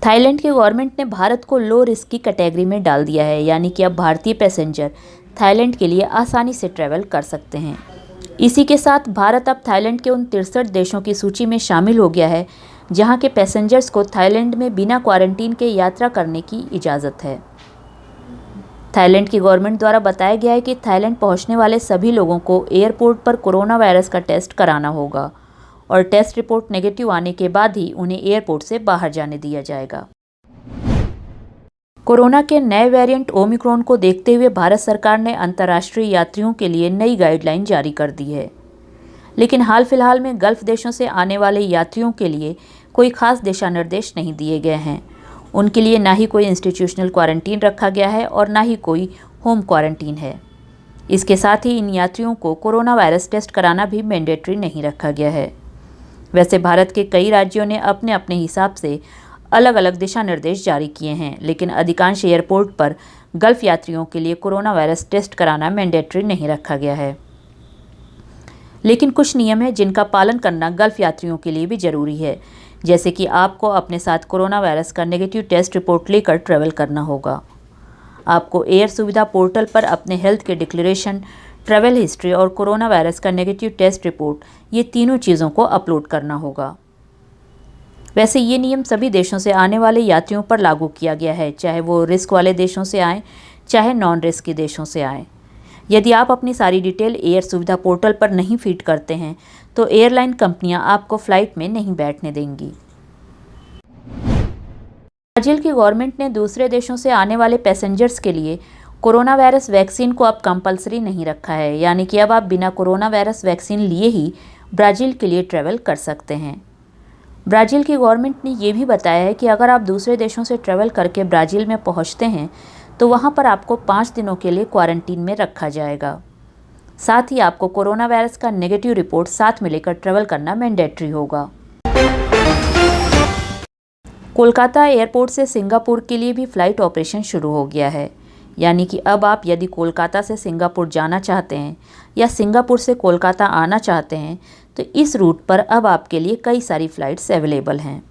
Thailand की government ने भारत को लो रिस्क की कैटेगरी में डाल दिया है, यानी कि अब भारतीय पैसेंजर थाईलैंड के लिए आसानी से ट्रैवल कर सकते हैं। इसी के साथ भारत अब थाईलैंड के उन 63 देशों की सूची में शामिल हो गया है जहां के पैसेंजर्स को थाईलैंड में बिना क्वारंटीन के यात्रा करने की इजाज़त है। थाईलैंड की गवर्नमेंट द्वारा बताया गया है कि थाईलैंड पहुंचने वाले सभी लोगों को एयरपोर्ट पर कोरोना वायरस का टेस्ट कराना होगा और टेस्ट रिपोर्ट नेगेटिव आने के बाद ही उन्हें एयरपोर्ट से बाहर जाने दिया जाएगा। कोरोना के नए वेरिएंट ओमिक्रॉन को देखते हुए भारत सरकार ने अंतर्राष्ट्रीय यात्रियों के लिए नई गाइडलाइन जारी कर दी है, लेकिन हाल फिलहाल में गल्फ देशों से आने वाले यात्रियों के लिए कोई खास दिशा निर्देश नहीं दिए गए हैं। उनके लिए ना ही कोई इंस्टीट्यूशनल क्वारंटीन रखा गया है और ना ही कोई होम क्वारंटीन है। इसके साथ ही इन यात्रियों को कोरोना वायरस टेस्ट कराना भी मैंडेटरी नहीं रखा गया है। वैसे भारत के कई राज्यों ने अपने अपने हिसाब से अलग अलग दिशा निर्देश जारी किए हैं, लेकिन अधिकांश एयरपोर्ट पर गल्फ यात्रियों के लिए कोरोना वायरस टेस्ट कराना मैंडेटरी नहीं रखा गया है। लेकिन कुछ नियम हैं जिनका पालन करना गल्फ यात्रियों के लिए भी ज़रूरी है, जैसे कि आपको अपने साथ कोरोना वायरस का नेगेटिव टेस्ट रिपोर्ट लेकर ट्रैवल करना होगा। आपको एयर सुविधा पोर्टल पर अपने हेल्थ के डिक्लेरेशन, ट्रैवल हिस्ट्री और कोरोना वायरस का नेगेटिव टेस्ट रिपोर्ट, ये तीनों चीज़ों को अपलोड करना होगा। वैसे ये नियम सभी देशों से आने वाले यात्रियों पर लागू किया गया है, चाहे वो रिस्क वाले देशों से आएँ, चाहे नॉन रिस्क के देशों से आएँ। यदि आप अपनी सारी डिटेल एयर सुविधा पोर्टल पर नहीं फीड करते हैं तो एयरलाइन कंपनियां आपको फ्लाइट में नहीं बैठने देंगी। ब्राज़ील की गवर्नमेंट ने दूसरे देशों से आने वाले पैसेंजर्स के लिए कोरोना वायरस वैक्सीन को अब कंपलसरी नहीं रखा है, यानी कि अब आप बिना कोरोना वायरस वैक्सीन लिए ही ब्राज़ील के लिए ट्रैवल कर सकते हैं। ब्राज़ील की गवर्नमेंट ने ये भी बताया है कि अगर आप दूसरे देशों से ट्रैवल करके ब्राज़ील में पहुंचते हैं तो वहां पर आपको 5 दिनों के लिए क्वारंटीन में रखा जाएगा। साथ ही आपको कोरोना वायरस का नेगेटिव रिपोर्ट साथ में लेकर ट्रैवल करना मैंडेटरी होगा। कोलकाता एयरपोर्ट से सिंगापुर के लिए भी फ़्लाइट ऑपरेशन शुरू हो गया है, यानी कि अब आप यदि कोलकाता से सिंगापुर जाना चाहते हैं या सिंगापुर से कोलकाता आना चाहते हैं तो इस रूट पर अब आपके लिए कई सारी फ़्लाइट्स अवेलेबल हैं।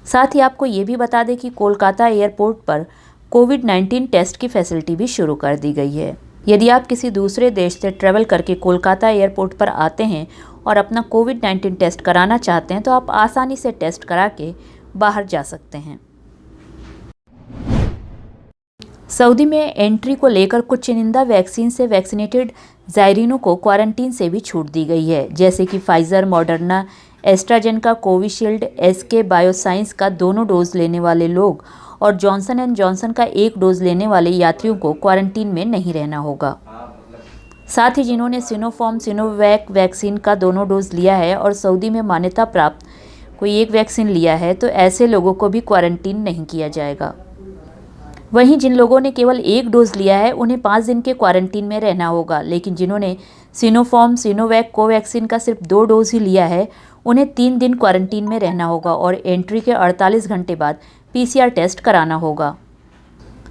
साथ ही आपको ये भी बता दें कि कोलकाता एयरपोर्ट पर कोविड-19 टेस्ट की फैसिलिटी भी शुरू कर दी गई है। यदि आप किसी दूसरे देश से ट्रैवल करके कोलकाता एयरपोर्ट पर आते हैं और अपना कोविड-19 टेस्ट कराना चाहते हैं तो आप आसानी से टेस्ट करा के बाहर जा सकते हैं। सऊदी में एंट्री को लेकर कुछ चुनिंदा वैक्सीन से वैक्सीनेटेड ज़ायरीनों को क्वारंटीन से भी छूट दी गई है, जैसे कि Pfizer, Moderna, AstraZeneca, Covishield, SK Bioscience का दोनों डोज लेने वाले लोग और जॉनसन एंड जॉनसन का एक डोज लेने वाले यात्रियों को क्वारंटीन में नहीं रहना होगा। साथ ही जिन्होंने सिनोफार्म सिनोवैक वैक्सीन का दोनों डोज लिया है और सऊदी में मान्यता प्राप्त कोई एक वैक्सीन लिया है तो ऐसे लोगों को भी क्वारंटीन नहीं किया जाएगा। वहीं जिन लोगों ने केवल एक डोज लिया है उन्हें 5 दिन के क्वारंटीन में रहना होगा, लेकिन जिन्होंने सिनोफार्म सिनोवैक कोवैक्सीन का सिर्फ 2 डोज ही लिया है उन्हें 3 दिन क्वारंटीन में रहना होगा और एंट्री के 48 घंटे बाद PCR टेस्ट कराना होगा।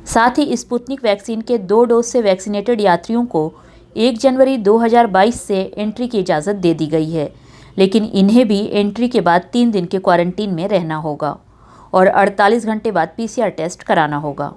साथ ही स्पुतनिक वैक्सीन के 2 डोज से वैक्सीनेटेड यात्रियों को 1 जनवरी 2022 से एंट्री की इजाज़त दे दी गई है, लेकिन इन्हें भी एंट्री के बाद 3 दिन के क्वारंटीन में रहना होगा और 48 घंटे बाद PCR टेस्ट कराना होगा।